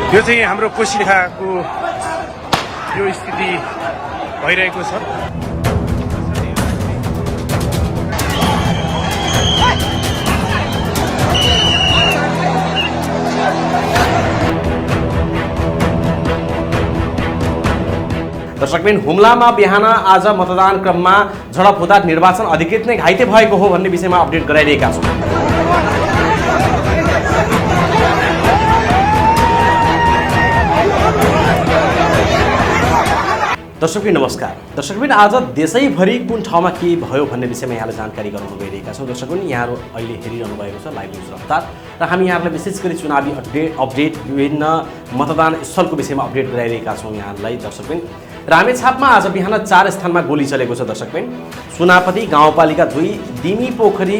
यो चाहिँ हाम्रो कोसिखाको यो स्थिति भइरहेको छ। दर्शकबिन हुम्लामा बिहान आज मतदान क्रममा झडप हुँदा निर्वाचन अधिकृत नै घाइते भएको हो भन्ने विषयमा अपडेट गराइरहेका छौँ। दर्शकबिन नमस्कार। दर्शकबिन आज देशैभरि कुन ठाउँमा के भयो भन्ने विषयमा यहाँलाई जानकारी गराउन गइरहेका छौँ। दर्शकबिन यहाँहरू अहिले हेरिरहनु भएको छ लाइभ न्युज रफ्तार र हामी यहाँहरूलाई विशेष गरी चुनावी अपडेट विभिन्न मतदान स्थलको विषयमा अपडेट गराइरहेका छौँ यहाँहरूलाई। दर्शकबिन रामेछापमा आज बिहान 4 स्थानमा गोली चलेको छ। दर्शकबिन सुनापति गाउँपालिका 2, दिमी पोखरी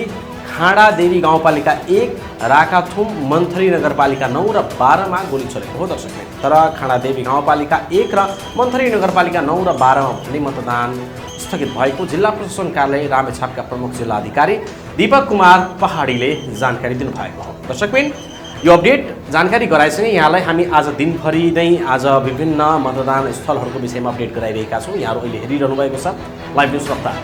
खाँडादेवी गाउँपालिका 1, राकाथुम मन्थरी नगरपालिका 9 र 12 मा गोली चलेको हो। दर्शकबिन तर खाँडादेवी गाउँपालिका 1 र मन्थरी नगरपालिका 9 र 12 मा भने मतदान स्थगित भएको जिल्ला प्रशासन कार्यालय रामेछापका प्रमुख जिल्ला अधिकारी दीपक कुमार पहाडीले जानकारी दिनुभएको हो। दर्शकबिन यो अपडेट जानकारी गराएसँगै यहाँलाई हामी आज दिनभरि नै आज विभिन्न मतदान स्थलहरूको विषयमा अपडेट गराइरहेका छौँ। यहाँहरू अहिले हेरिरहनु भएको छ लाइभ न्युज रफ्तार।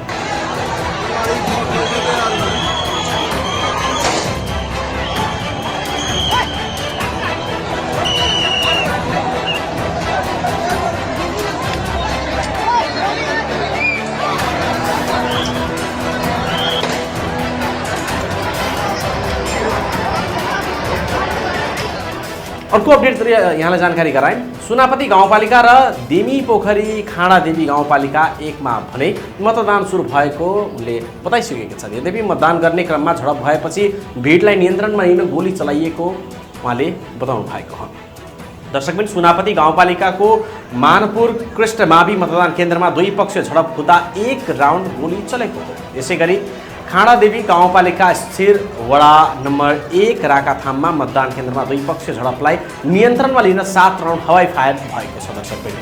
अर्को अपडेट यहाँलाई जानकारी गराएँ। सुनापति गाउँपालिका र दिमी पोखरी खाँडादेवी गाउँपालिका 1 मा भने मतदान सुरु भएको उनले बताइसकेका छन्। यद्यपि मतदान गर्ने क्रममा झडप भएपछि भिडलाई नियन्त्रणमा लिन गोली चलाइएको उहाँले बताउनु भएको हो। दर्शकबिन सुनापति गाउँपालिकाको मानपुर कृष्णमावि मतदान केन्द्रमा 2 पक्ष झडप हुँदा 1 राउन्ड गोली चलेको हो। यसैगरी खाँडादेवी गाउँपालिका स्थिर वडा नम्बर 1 राकाथाममा मतदान केन्द्रमा 2 पक्ष झडपलाई नियन्त्रणमा लिन 7 राउन्ड हवाई फायर भएको छ। दर्शकबिन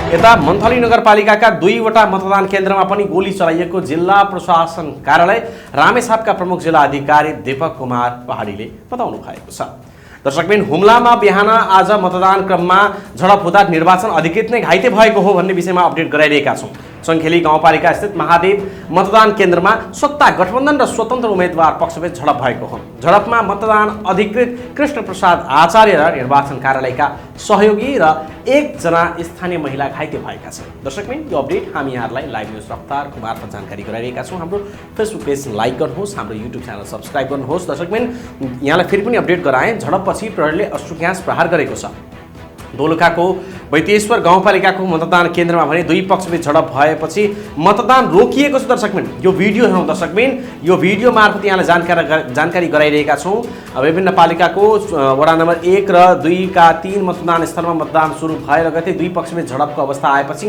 यता मन्थली नगरपालिकाका 2 वटा मतदान केन्द्रमा पनि गोली चलाइएको जिल्ला प्रशासन कार्यालय रामेछापका प्रमुख जिल्ला अधिकारी दीपक कुमार पहाडीले बताउनु भएको छ। दर्शकबिन हुम्लामा बिहान आज मतदान क्रममा झडप हुँदा निर्वाचन अधिकृत नै घाइते भएको हो भन्ने विषयमा अपडेट गराइरहेका छौँ। सङ्खेली गाउँपालिका स्थित महादेव मतदान केन्द्रमा सत्ता गठबन्धन र स्वतन्त्र उम्मेदवार पक्षबीच झडप भएको हो। झडपमा मतदान अधिकृत कृष्ण प्रसाद आचार्य र निर्वाचन कार्यालयका सहयोगी र 1 जना स्थानीय महिला घाइते भएका छन्। दर्शकबिन यो अपडेट हामी यहाँहरूलाई लाइभ न्युज रफ्तारको मार्फत जानकारी गराइरहेका छौँ। हाम्रो फेसबुक पेज लाइक गर्नुहोस्, हाम्रो युट्युब च्यानल सब्सक्राइब गर्नुहोस्। दर्शकबिन यहाँलाई फेरि पनि अपडेट गराएँ। झडपपछि प्रहरीले अश्रु ग्यास प्रहार गरेको छ। दोलखाको वैतेश्वर गाउँपालिकाको मतदान केन्द्रमा भने 2 पक्षबीच झडप भएपछि मतदान रोकिएको छ। दर्शकबिन यो भिडियो हेरौँ। दर्शकबिन यो भिडियो मार्फत यहाँलाई जानकारी गराइरहेका छौँ। विभिन्न पालिकाको वडा नम्बर 1 र 2 का 3 मतदान स्थलमा मतदान सुरु भएर लगतै 2 पक्षबीच झडपको अवस्था आएपछि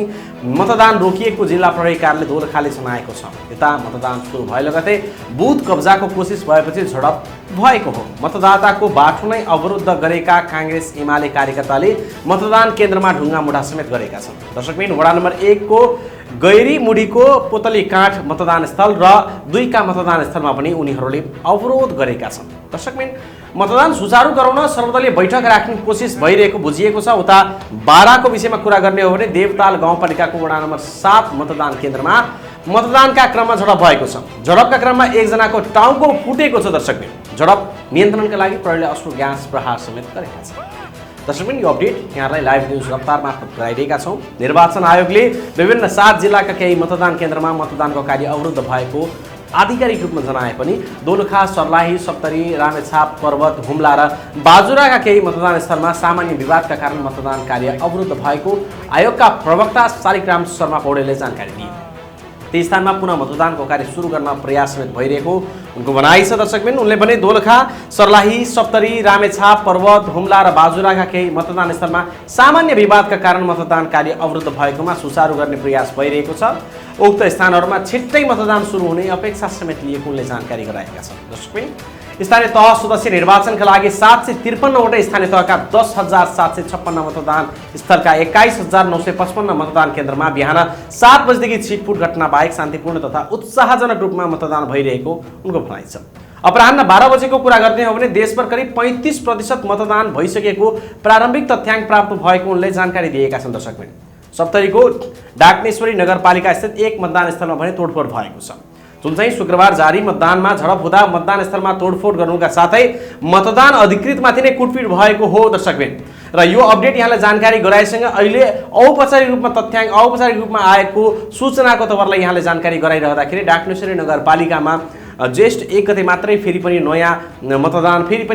मतदान रोकिएको जिल्ला प्रहरी कार्यालय दोलखाले जनाएको छ। यता मतदान सुरु भए लगतै बुथ कब्जाको कोसिस भएपछि झडप भएको हो। मतदाताको बाटो नै अवरुद्ध गरेका काङ्ग्रेस एमाले कार्यकर्ताले मतदान केन्द्रमा ढुङ्गा मुढा समेत गरेका छन्। दर्शकबिन वडा नम्बर 1 को गैरी मुडीको पोतली काठ मतदान स्थल र 2 का मतदान स्थलमा पनि उनीहरूले अवरोध गरेका छन्। दर्शकबिन मतदान सुचारू गराउन सर्वदलीय बैठक राख्ने कोसिस भइरहेको बुझिएको छ। उता 12 को विषयमा कुरा गर्ने हो भने देवताल गाउँपालिकाको वडा नम्बर 7 मतदान केन्द्रमा मतदानका क्रममा झडप भएको छ। झडपका क्रममा 1 जनाको टाउको फुटेको छ। दर्शकबिन झडप नियन्त्रणका लागि प्रहरीले अश्रु ग्यास प्रहार समेत गरेका छन्। दर्शकबिन यो अपडेट यहाँलाई लाइभ न्युज रफ्तार मार्फत गराइरहेका छौँ। निर्वाचन आयोगले विभिन्न 7 जिल्लाका केही मतदान केन्द्रमा मतदानको कार्य अवरुद्ध भएको आधिकारिक रूपमा जनाए पनि दोलखा, सर्लाही, सप्तरी, रामेछाप, पर्वत, हुम्ला र बाजुराका केही मतदान स्थलमा सामान्य विवादका कारण मतदान कार्य अवरुद्ध भएको आयोगका प्रवक्ता शालिग्राम शर्मा पौडेलले जानकारी दिए। ती स्थानमा पुनः मतदानको कार्य सुरु गर्न प्रयास समेत भइरहेको उनको भनाइ छ। दर्शकबिन उनले भने दोलखा, सर्लाही, सप्तरी, रामेछाप, पर्वत, हुम्ला र बाजुराका केही मतदान स्थलमा सामान्य विवादका कारण मतदान कार्य अवरुद्ध भएकोमा सुचारू गर्ने प्रयास भइरहेको छ। उक्त स्थानहरूमा छिट्टै मतदान सुरु हुने अपेक्षा समेत लिएको उनले जानकारी गराएका छन्। दर्शकबिन स्थानीय तह सदस्य निर्वाचनका लागि 753वटा स्थानीय तहका 10,756 मतदान स्थलका 21,955 मतदान केन्द्रमा बिहान 7 बजेदेखि छिटपुट घटना बाहेक शान्तिपूर्ण तथा उत्साहजनक रूपमा मतदान भइरहेको उनको भनाइ छ। अपराह्न 12 बजेको कुरा गर्ने हो भने देशभर करिब 35% मतदान भइसकेको प्रारम्भिक तथ्याङ्क प्राप्त भएको उनले जानकारी दिएका छन्। दर्शकबिन सप्तरीको डाकनेश्वरी नगरपालिका स्थित एक मतदान स्थलमा भने तोडफोड भएको छ, जुन चाहिँ शुक्रबार जारी मतदानमा झडप हुँदा मतदान स्थलमा तोडफोड गर्नुका साथै मतदान अधिकृतमाथि नै कुटपिट भएको हो। दर्शकबिन र यो अपडेट यहाँलाई जानकारी गराएसँग अहिले औपचारिक रूपमा तथ्याङ्क औपचारिक रूपमा आएको सूचनाको तवरलाई यहाँले जानकारी गराइरहँदाखेरि डाकनेश्वरी नगरपालिकामा ज्येष्ठ 1 गते मात्रै फेरि पनि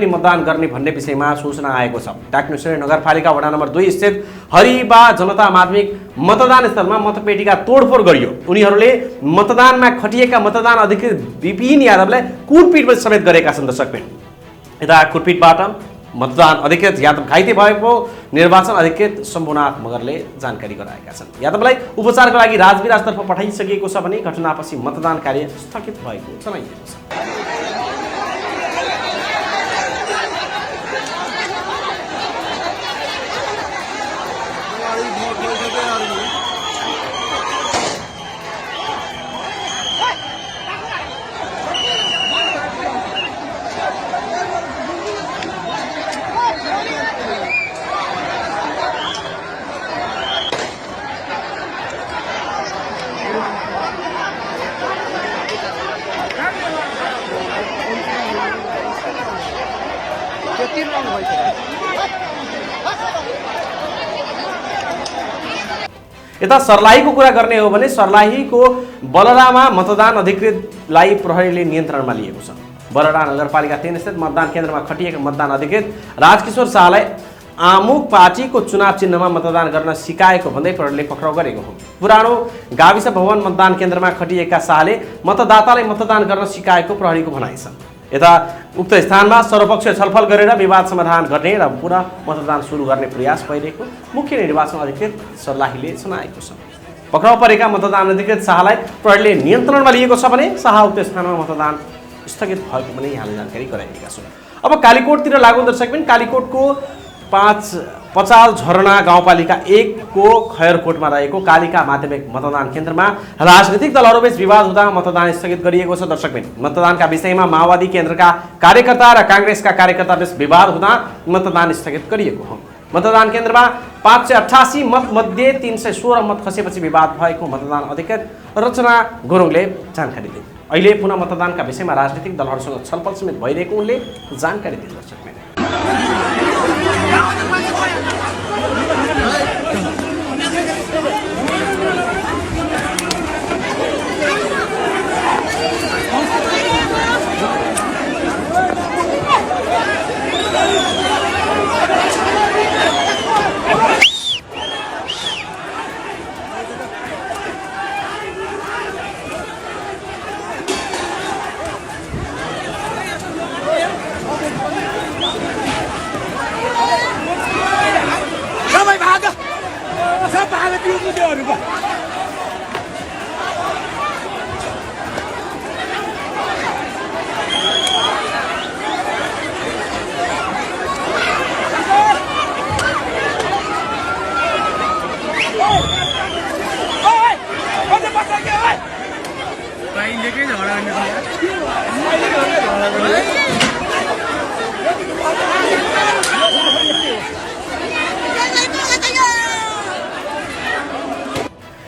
मतदान गर्ने भन्ने विषयमा सूचना आएको छ। डाकनेश्वरी नगरपालिका वडा नम्बर 2 स्थित हरिबा जनता माध्यमिक मतदान स्थलमा मतपेटिका तोडफोड गरियो। उनीहरूले मतदानमा खटिएका मतदान अधिकृत विपिन यादवलाई कुटपिट समेत गरेका छन्। दर्शकबिन यता कुटपिटबाट मतदान अधिकृत यादव घाइते भएको निर्वाचन अधिकृत शम्भुनाथ मगरले जानकारी गराएका छन्। यादवलाई उपचारका लागि राजविराजतर्फ पठाइसकिएको छ भने घटनापछि मतदान कार्य स्थगित भएको जनाइएको छ। यता सर्लाहीको कुरा गर्ने हो भने सर्लाहीको बलरामा मतदान अधिकृतलाई प्रहरीले नियन्त्रणमा लिएको छ। बलरा नगरपालिका 3 स्थित मतदान केन्द्रमा खटिएका मतदान अधिकृत राजकिशोर शाहलाई आमुक पार्टीको चुनाव चिन्हमा मतदान गर्न सिकाएको भन्दै प्रहरीले पक्राउ गरेको हो। पुरानो गाविस भवन मतदान केन्द्रमा खटिएका शाहले मतदातालाई मतदान गर्न सिकाएको प्रहरीको भनाइ छ। यता उक्त स्थानमा सर्वपक्षीय छलफल गरेर विवाद समाधान गर्ने र पुनः मतदान सुरु गर्ने प्रयास भइरहेको मुख्य निर्वाचन अधिकृत सर्लाहीले जनाएको छ। पक्राउ परेका मतदान अधिकृत शाहलाई प्रहरीले नियन्त्रणमा लिएको छ भने शाह उक्त स्थानमा मतदान स्थगित भएको पनि यहाँले जानकारी गराइएका छन्। अब कालीकोटतिर लागौँ। दर्शकबिन कालीकोटको पचाल झरना गाउँपालिका 1 को खयरकोटमा रहेको कालिका माध्यमिक मतदान केन्द्रमा राजनीतिक दलहरूबीच विवाद हुँदा मतदान स्थगित गरिएको छ। दर्शकबिन मतदानका विषयमा माओवादी केन्द्रका कार्यकर्ता र काङ्ग्रेसका कार्यकर्ताबीच विवाद हुँदा मतदान स्थगित गरिएको हो। मतदान केन्द्रमा 588 मत मध्ये 316 मत खसेपछि विवाद भएको मतदान अधिकृत रचना गुरुङले जानकारी दिए। अहिले पुनः मतदानका विषयमा राजनीतिक दलहरूसँग छलफल समेत भइरहेको उनले जानकारी दिए। दर्शकबिन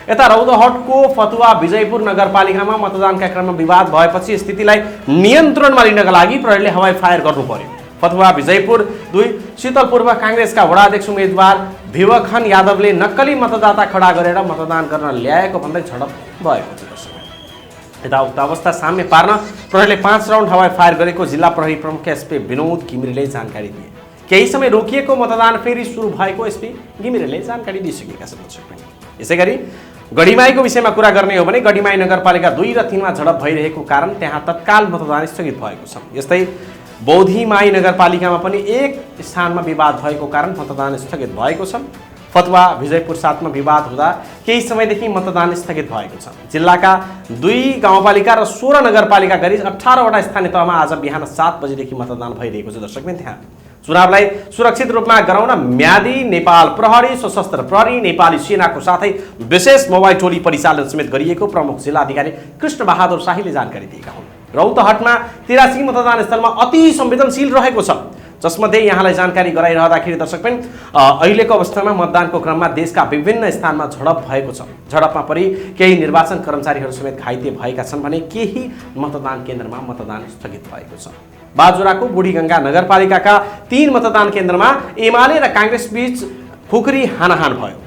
यता रौतहटको फतुवा विजयपुर नगरपालिकामा मतदानका क्रममा विवाद भएपछि स्थितिलाई नियन्त्रणमा लिनका लागि प्रहरीले हवाई फायर गर्नु पर्यो। फतुवा विजयपुर 2 शीतलपुरमा काङ्ग्रेसका वडाध्यक्ष उम्मेदवार भिवखन यादवले नक्कली मतदाता खडा गरेर मतदान गर्न ल्याएको भन्दै झडप भएको छ। यता उक्त अवस्था साम्य पार्न प्रहरीले 5 राउन्ड हवाई फायर गरेको जिल्ला प्रहरी प्रमुख एसपी विनोद घिमिरेले जानकारी दिए। केही समय रोकिएको मतदान फेरि सुरु भएको एसपी घिमिरेले जानकारी दिइसकेका छन्। यसैगरी गढीमाईको विषयमा कुरा गर्ने हो भने गढीमाई नगरपालिका 2 र 3 मा झडप भइरहेको कारण त्यहाँ तत्काल मतदान स्थगित भएको छ। यस्तै बौद्धीमाई नगरपालिकामा पनि एक स्थानमा विवाद भएको कारण मतदान स्थगित भएको छ। फतवा विजयपुर 7 मा विवाद हुँदा केही समयदेखि मतदान स्थगित भएको छ। जिल्लाका 2 गाउँपालिका र 16 नगरपालिका गरी 18 वटा स्थानीय तहमा आज बिहान 7 बजेदेखि मतदान भइरहेको छ। दर्शकबिन, त्यहाँ चुनावलाई सुरक्षित रूपमा गराउन म्यादी, नेपाल प्रहरी, सशस्त्र प्रहरी, नेपाली सेनाको साथै विशेष मोबाइल टोली परिचालन समेत गरिएको प्रमुख जिल्लाधिकारी कृष्ण बहादुर शाहीले जानकारी दिएका हुन्। रौतहटमा 83 मतदान स्थलमा अति संवेदनशील रहेको छ, जसमध्ये यहाँलाई जानकारी गराइरहँदाखेरि दर्शकबिन अहिलेको अवस्थामा मतदानको क्रममा देशका विभिन्न स्थानमा झडप भएको छ। झडपमा परि केही निर्वाचन कर्मचारीहरू समेत घाइते भएका छन् भने केही मतदान केन्द्रमा मतदान स्थगित भएको छ। बाजुराको बुढीगङ्गा नगरपालिकाका 3 मतदान केन्द्रमा एमाले र कांग्रेस बीच खुकुरी हानाहान भयो।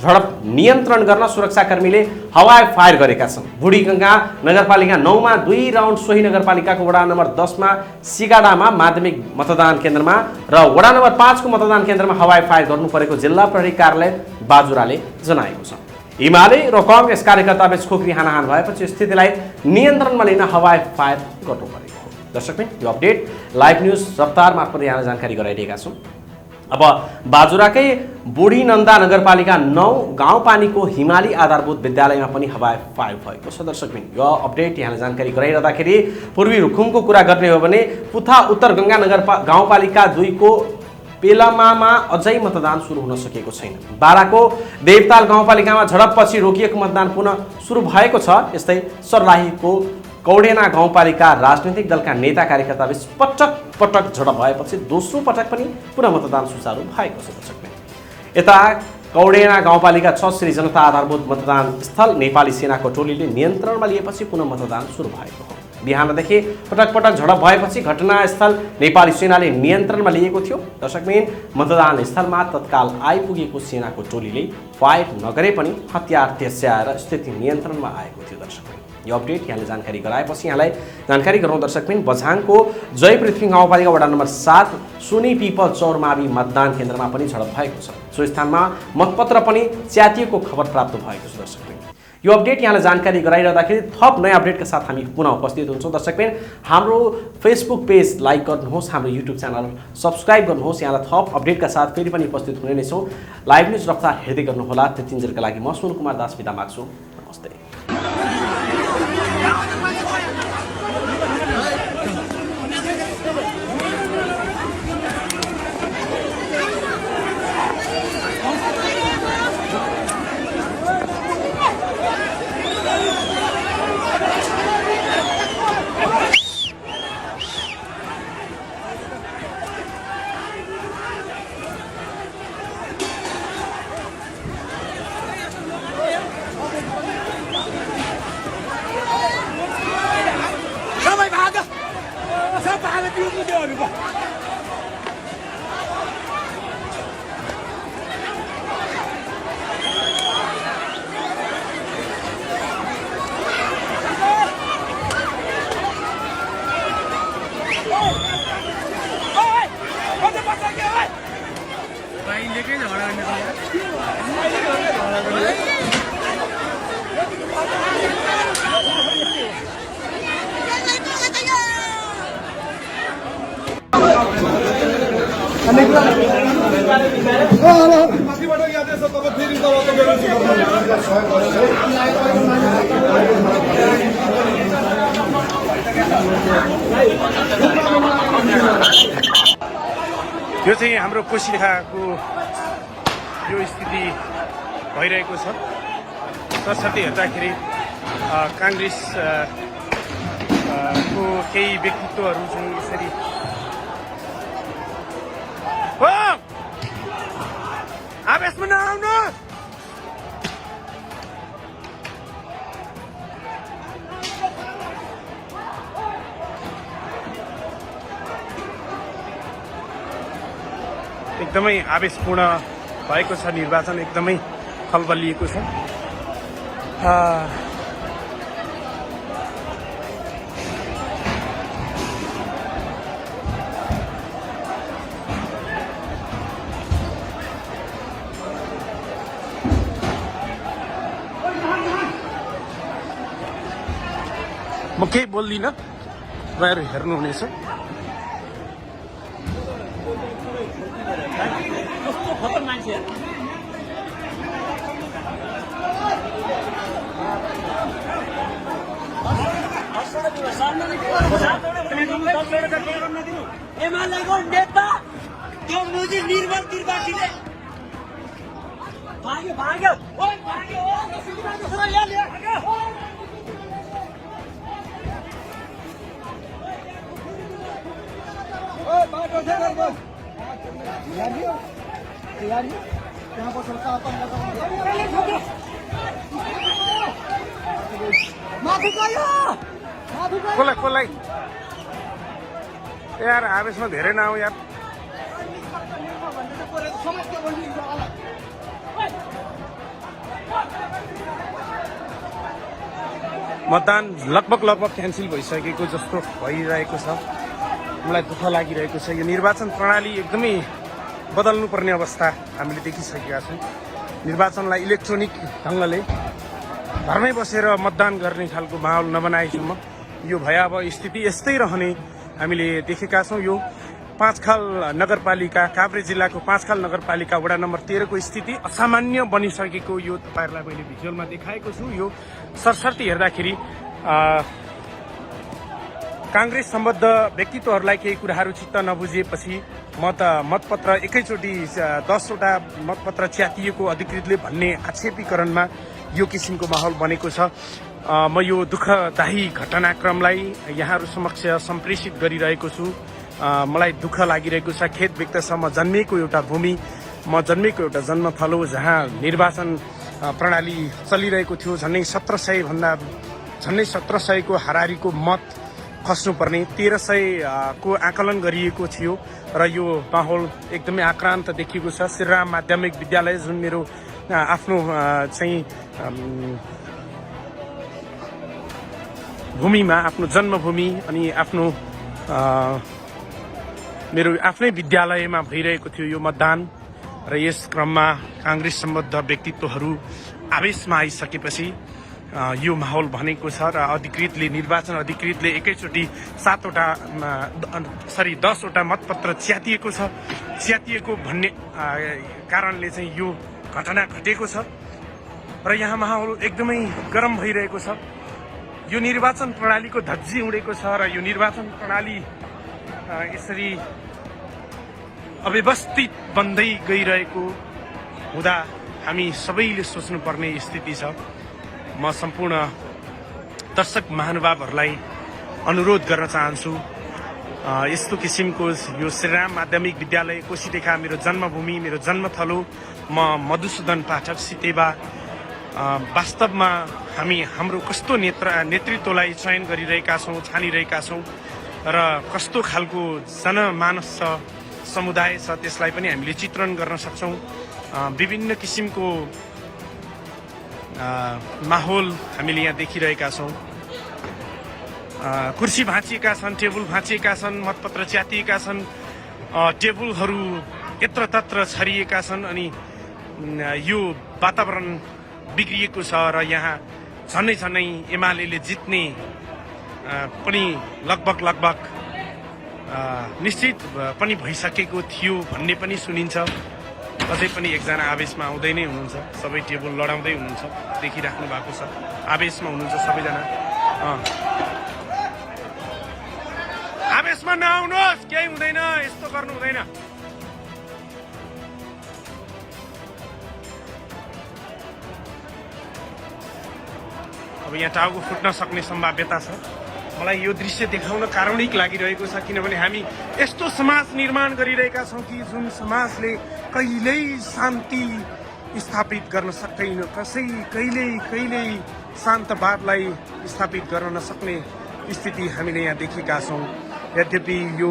झडप नियन्त्रण गर्न सुरक्षाकर्मीले हवाई फायर गरेका छन्। बुढीगङ्गा नगरपालिका 9 मा 2 राउन्ड सोही नगरपालिकाको वडा नम्बर 10 मा सिगाडामा माध्यमिक मतदान केन्द्रमा र वडा नम्बर 5 को मतदान केन्द्रमा हवाई फायर गर्नु परेको जिल्ला प्रहरी कार्यालय बाजुराले जनाएको छ। एमाले र कांग्रेस कार्यकर्ताबीच खोक्री हानाहान भएपछि स्थितिलाई नियन्त्रणमा लिन हवाई फायर गर्नु परेको हो। दर्शकबिन, यो अपडेट लाइभ न्यूज रफ्तार मार्फत यहाँलाई जानकारी गराइरहेका छौँ। अब बाजुराकै बुढी नन्दा नगरपालिका 9 गाउँपानीको हिमाली आधारभूत विद्यालयमा पनि हवाई फायर भएको छ। दर्शकबिन, यो अपडेट यहाँलाई जानकारी गराइरहँदाखेरि पूर्वी रुकुमको कुरा गर्ने हो भने पुथा उत्तर गङ्गा गाउँपालिका 2 को पेलामामा अझै मतदान सुरु हुन सकेको छैन। बाराको देवताल गाउँपालिकामा झडपपछि रोकिएको मतदान पुनः सुरु भएको छ। यस्तै सर्लाहीको कौडेना गाउँपालिका राजनीतिक दलका नेता कार्यकर्ताबीच पटक पटक झडप भएपछि दोस्रो पटक पनि पुनः मतदान सुचारू भएको छ। दर्शकबिन, यता कौडेना गाउँपालिका 6 श्री जनता आधारभूत मतदान स्थल नेपाली सेनाको टोलीले नियन्त्रणमा लिएपछि पुनः मतदान सुरु भएको हो। बिहानदेखि पटक पटक झडप भएपछि घटनास्थल नेपाली सेनाले नियन्त्रणमा लिएको थियो। दर्शकबिन, मतदान स्थलमा तत्काल आइपुगेको सेनाको टोलीले फायर नगरे पनि हतियार तेस्याएर स्थिति नियन्त्रणमा आएको थियो। दर्शकबिन, यो अपडेट यहाँले जानकारी गराएपछि यहाँलाई जानकारी गराउँ। दर्शकबिन, बझाङको जय पृथ्वी गाउँपालिका वडा नम्बर 7 सुनी पिपल चौरमावि मतदान केन्द्रमा पनि झडप भएको छ। सो स्थानमा मतपत्र पनि च्यातिएको खबर प्राप्त भएको छ। दर्शकबिन, यो अपडेट यहाँलाई जानकारी गराइरहँदाखेरि थप नयाँ अपडेटका साथ हामी पुनः उपस्थित हुन्छौँ। दर्शकबिन, हाम्रो फेसबुक पेज लाइक गर्नुहोस्, हाम्रो युट्युब च्यानल सब्सक्राइब गर्नुहोस्। यहाँलाई थप अपडेटका साथ फेरि पनि उपस्थित हुने नै छौँ। लाइभ न्युज रफ्तार हेर्दै गर्नुहोला। त्यतिन्जेलका लागि म सुन कुमार दास बिदा माग्छु। नमस्ते। यो चाहिँ हाम्रो कोसिखाको यो स्थिति भइरहेको छ। सरसर्ती हेर्दाखेरि काङ्ग्रेस को केही व्यक्तित्वहरू चाहिँ यसरी आवेशमा नआउनु। एकदमै आवेशपूर्ण भएको छ निर्वाचन, एकदमै खलबलिएको छ। म केही बोल्दिनँ, गएर हेर्नुहुनेछ। एमालेको नेता त्यो मोदी निर्मल त्रिपाठीले भाग्यो भाग्यो ओइ भाग्यो ओ सुनिबाको छ यहाँ ल्या भाग्यो ओइ बाटो छ गर्छ यार त्यहाँ को सरकार अपन लगा माथि गयो कसलाई यार आवेशमा धेरै नआऊ यार। मतदान लगभग क्यान्सल भइसकेको जस्तो भइरहेको छ। मलाई दुःख लागिरहेको छ। यो निर्वाचन प्रणाली एकदमै बदल्नुपर्ने अवस्था हामीले देखिसकेका छौँ। निर्वाचनलाई इलेक्ट्रोनिक ढङ्गले घरमै बसेर मतदान गर्ने खालको माहौल नबनाएसम्म यो भयावह स्थिति यस्तै रहने हामीले देखेका छौँ। यो पाँचखाल नगरपालिका, काभ्रे जिल्लाको पाँचखाल नगरपालिका वडा नम्बर 13 को स्थिति असामान्य बनिसकेको यो तपाईहरुलाई मैले भिजुअलमा देखाएको छु। यो सरसर्ती हेर्दाखेरि कांग्रेस सम्बद्ध व्यक्तित्वहरूलाई केही कुराहरू चित्त नबुझेपछि मतपत्र एकैचोटि 10 वटा मतपत्र च्यातिएको अधिकृतले भन्ने आक्षेपीकरणमा यो किसिमको माहौल बनेको छ। म यो दुःखदायी घटनाक्रमलाई यहाँहरू समक्ष सम्प्रेषित गरिरहेको छु। मलाई दुःख लागिरहेको छ, खेद व्यक्त छ। म जन्मेको एउटा भूमि, म जन्मेको एउटा जन्मथलो जहाँ निर्वाचन प्रणाली चलिरहेको थियो। झन्डै 1700 को हाराहारीको मत खस्नुपर्ने 1300 को आकलन गरिएको थियो र यो माहौल एकदमै आक्रान्त देखिएको छ। श्रीराम माध्यमिक विद्यालय जुन मेरो आफ्नो चाहिँ भूमिमा, आफ्नो जन्मभूमि अनि आफ्नो मेरो आफ्नै विद्यालयमा भइरहेको थियो यो मतदान र यस क्रममा कांग्रेस सम्बद्ध व्यक्तित्वहरू आवेशमा आइसकेपछि यो माहौल भनेको छ र निर्वाचन अधिकृतले एकैचोटि 10 वटा मतपत्र च्यातिएको भन्ने कारणले चाहिँ यो घटना घटेको छ र यहाँ माहौल एकदमै गरम भइरहेको छ। यो निर्वाचन प्रणालीको धज्जी उडेको छ र यो निर्वाचन प्रणाली यसरी अव्यवस्थित बन्दै गइरहेको हुँदा हामी सबैले सोच्नुपर्ने स्थिति छ। म सम्पूर्ण दर्शक महानुभावहरूलाई अनुरोध गर्न चाहन्छु, यस्तो किसिमको यो श्रीराम माध्यमिक विद्यालय कोसीदेखा मेरो जन्मभूमि, मेरो जन्मथलो, म मधुसूदन पाठक सितेवा, वास्तवमा हामी हाम्रो कस्तो नेतृत्वलाई चयन गरिरहेका छौँ, छानिरहेका छौँ र कस्तो खालको जनमानस छ, समुदाय छ, त्यसलाई पनि हामीले चित्रण गर्न सक्छौँ। विभिन्न किसिमको माहौल हामीले यहाँ देखिरहेका छौँ। कुर्सी भाँचिएका छन्, टेबल भाँचिएका छन्, मतपत्र च्यातिएका छन्, टेबलहरू यत्रतत्र छरिएका छन् अनि यो वातावरण बिग्रिएको छ र यहाँ झन्नै झन्नै एमाले जित्ने पनि लगभग निश्चित पनि भइसकेको थियो भन्ने पनि सुनिन्छ। अझै पनि एकजना आवेशमा आउँदै नै हुनुहुन्छ, सबै टेबल लडाउँदै हुनुहुन्छ, देखिराख्नु भएको छ। आवेशमा हुनुहुन्छ सबैजना। आवेशमा नआउनुहोस्, केही हुँदैन, यस्तो गर्नु हुँदैन। अब यहाँ टाउको फुट्न सक्ने सम्भाव्यता छ। मलाई यो दृश्य देखाउन कारुणिक लागिरहेको छ, किनभने हामी यस्तो समाज निर्माण गरिरहेका छौँ कि जुन समाजले कहिल्यै शान्ति स्थापित गर्न सक्दैन, कहिल्यै शान्तवादलाई स्थापित गर्न नसक्ने स्थिति हामीले यहाँ देखेका छौँ। यद्यपि यो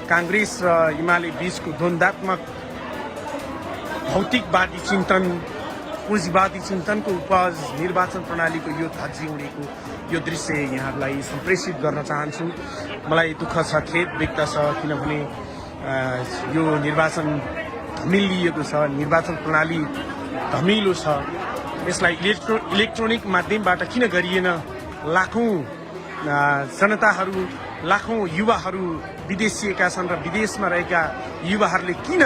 काङ्ग्रेस र एमाले बीचको द्वन्द्वात्मक भौतिकवादी चिन्तन, पुँजीवादी चिन्तनको उपज निर्वाचन प्रणालीको यो धज्जिउडेको यो दृश्य यहाँहरूलाई सम्प्रेषित गर्न चाहन्छु। मलाई दुःख छ, खेद व्यक्त छ, किनभने यो निर्वाचन धमिलिएको छ, निर्वाचन प्रणाली धमिलो छ। यसलाई इलेक्ट्रोनिक माध्यमबाट किन गरिएन? लाखौँ जनताहरू, लाखौँ युवाहरू विदेशिएका छन् र विदेशमा रहेका युवाहरूले किन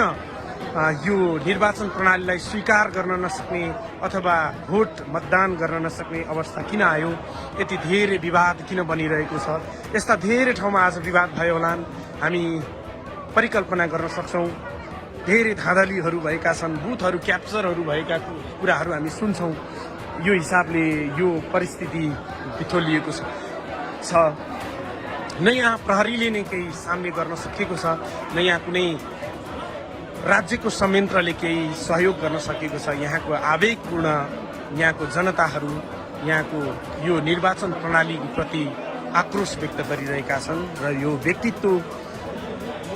यो निर्वाचन प्रणालीलाई स्वीकार गर्न नसक्ने अथवा भोट मतदान गर्न नसक्ने अवस्था किन आयो? यति धेरै विवाद किन बनिरहेको छ? यस्ता धेरै ठाउँमा आज विवाद भयो होलान्, हामी परिकल्पना गर्न सक्छौँ। धेरै धाँधलीहरू भएका छन्, बुथहरू क्याप्चरहरू भएका कुराहरू हामी सुन्छौँ। यो हिसाबले यो परिस्थिति बिथोलिएको छ। न यहाँ प्रहरीले नै केही सामने गर्न सकेको छ, न यहाँ कुनै राज्यको संयन्त्रले केही सहयोग गर्न सकेको छ। यहाँको आवेगपूर्ण यहाँको जनताहरू यहाँको यो निर्वाचन प्रणालीप्रति आक्रोश व्यक्त गरिरहेका छन् र यो व्यक्तित्व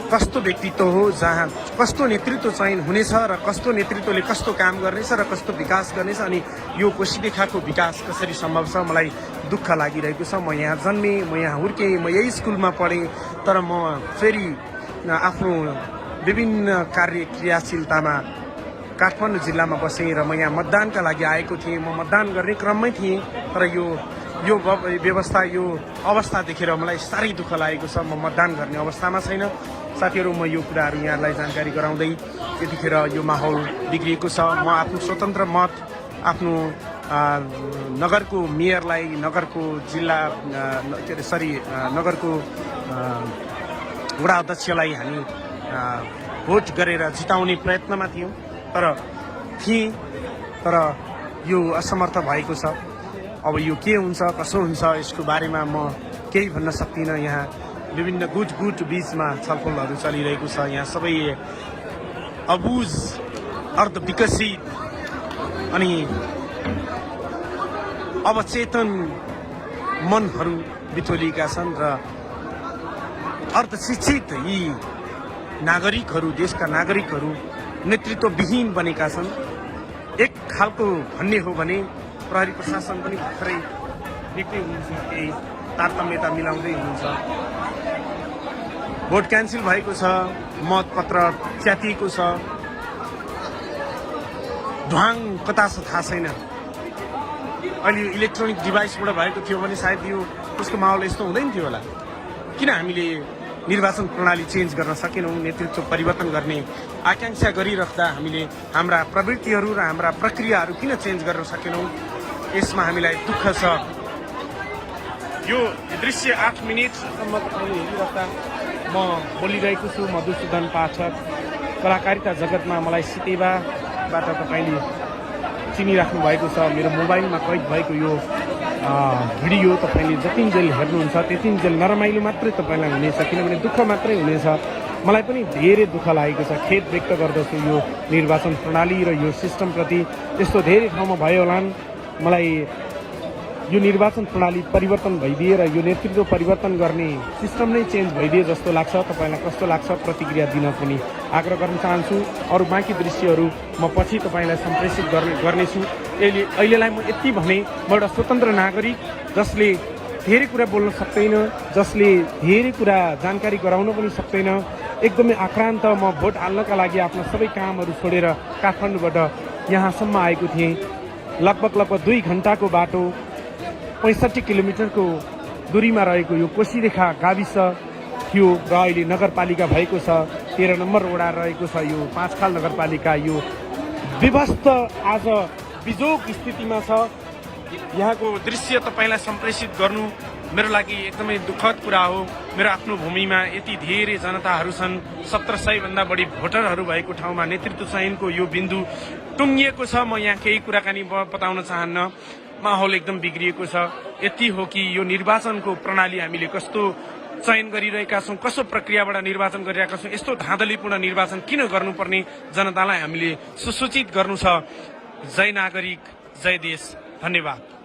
कस्तो व्यक्तित्व हो, जहाँ कस्तो नेतृत्व चयन हुनेछ र कस्तो नेतृत्वले कस्तो काम गर्नेछ र कस्तो विकास गर्नेछ, अनि यो कोसीदेखाको विकास कसरी सम्भव छ। मलाई दुःख लागिरहेको छ। म यहाँ जन्मेँ, म यहाँ हुर्केँ, म यही स्कुलमा पढेँ, तर म फेरि आफ्नो विभिन्न कार्य क्रियाशीलतामा काठमाडौँ जिल्लामा बसेँ र म यहाँ मतदानका लागि आएको थिएँ। म मतदान गर्ने क्रममै थिएँ, तर यो व्यवस्था, यो अवस्था देखेर मलाई साह्रै दुःख लागेको छ। म मतदान गर्ने अवस्थामा छैन। साथीहरू, म यो कुराहरू यहाँलाई जानकारी गराउँदै त्यतिखेर यो माहौल बिग्रिएको छ। म आफ्नो स्वतन्त्र मत आफ्नो नगरको मेयरलाई, नगरको जिल्ला नगरको वडा अध्यक्षलाई हामी भोट गरेर जिताउने प्रयत्नमा थियौँ, तर यो असमर्थ भएको छ। अब यो के हुन्छ, कसो हुन्छ, यसको बारेमा म केही भन्न सक्दिनँ। यहाँ विभिन्न गुट बीचमा छलफलहरू चलिरहेको छ। यहाँ सबै अबुझ, अर्धविकसित अनि अवचेतन मनहरू बिथोलिएका छन् र अर्धशिक्षित यी नागरिकहरू, देशका नागरिकहरू नेतृत्वविहीन बनेका छन्। एक खालको भन्ने हो भने प्रहरी प्रशासन पनि भर्खरै निक्लै हुनुहुन्छ, केही तारतम्यता मिलाउँदै हुनुहुन्छ। भोट क्यान्सल भएको छ, मतपत्र च्यातिएको छ, ढ्वाङ कता छ थाहा छैन। अहिले इलेक्ट्रोनिक डिभाइसबाट भएको थियो भने सायद यो उसको माहौल यस्तो हुँदैन थियो होला। किन हामीले निर्वाचन प्रणाली चेन्ज गर्न सकेनौँ? नेतृत्व परिवर्तन गर्ने आकांक्षा गरिराख्दा हामीले हाम्रा प्रवृत्तिहरू र हाम्रा प्रक्रियाहरू किन चेन्ज गर्न सकेनौँ? यसमा हामीलाई दुःख छ। यो दृश्य 8 मिनटसम्म तपाईँले हेरिराख्दा म बोलिरहेको छु। मधुसूदन पाठक, कलाकारिता जगतमा मलाई सितेवाबाट तपाईँले चिनिराख्नु भएको छ। मेरो मोबाइलमा कैद भएको यो भिडियो तपाईँले जतिन्जेल हेर्नुहुन्छ त्यतिन्जेल नरमाइलो मात्रै तपाईँलाई हुनेछ, किनभने दुःख मात्रै हुनेछ। मलाई पनि धेरै दुःख लागेको छ, खेद व्यक्त गर्दछु यो निर्वाचन प्रणाली र यो सिस्टमप्रति। यस्तो धेरै ठाउँमा भयो होलान्। मलाई यो निर्वाचन प्रणाली परिवर्तन भइदिए र यो नेतृत्व परिवर्तन गर्ने सिस्टम नै चेन्ज भइदिए जस्तो लाग्छ। तपाईँलाई कस्तो लाग्छ? प्रतिक्रिया दिन पनि आग्रह गर्न चाहन्छु। अरू बाँकी दृश्यहरू म पछि तपाईँलाई सम्प्रेषित गर्नेछु। अहिलेलाई म यति भने, म एउटा स्वतन्त्र नागरिक जसले धेरै कुरा बोल्न सक्दैन, जसले धेरै कुरा जानकारी गराउन पनि सक्दैन, एकदमै आक्रान्त म भोट हाल्नका लागि आफ्ना सबै कामहरू छोडेर काठमाडौँबाट यहाँसम्म आएको थिएँ। लगभग 2 घन्टाको बाटो, 65 किलोमिटरको दूरीमा रहेको यो कोसीरेखा गाविस थियो र अहिले नगरपालिका भएको छ। 13 नम्बर वडा रहेको छ यो पाँचखाल नगरपालिका। यो विभस्त आज बिजोग स्थितिमा छ। यहाँको दृश्य तपाईँलाई सम्प्रेषित गर्नु मेरो लागि एकदमै दुःखद कुरा हो। मेरो आफ्नो भूमिमा यति धेरै जनताहरू छन्, 1700 भन्दा बढी भोटरहरू भएको ठाउँमा नेतृत्व चयनको यो बिन्दु टुङ्गिएको छ। म यहाँ केही कुराकानी बताउन चाहन्न। माहौल एकदम बिग्रिएको छ। यति हो कि यो निर्वाचनको प्रणाली हामीले कस्तो चयन गरिरहेका छौँ, कस्तो प्रक्रियाबाट निर्वाचन गरिरहेका छौँ, यस्तो धाँधलीपूर्ण निर्वाचन किन गर्नुपर्ने जनतालाई हामीले सुसूचित गर्नु छ। जय नागरिक, जय देश। धन्यवाद।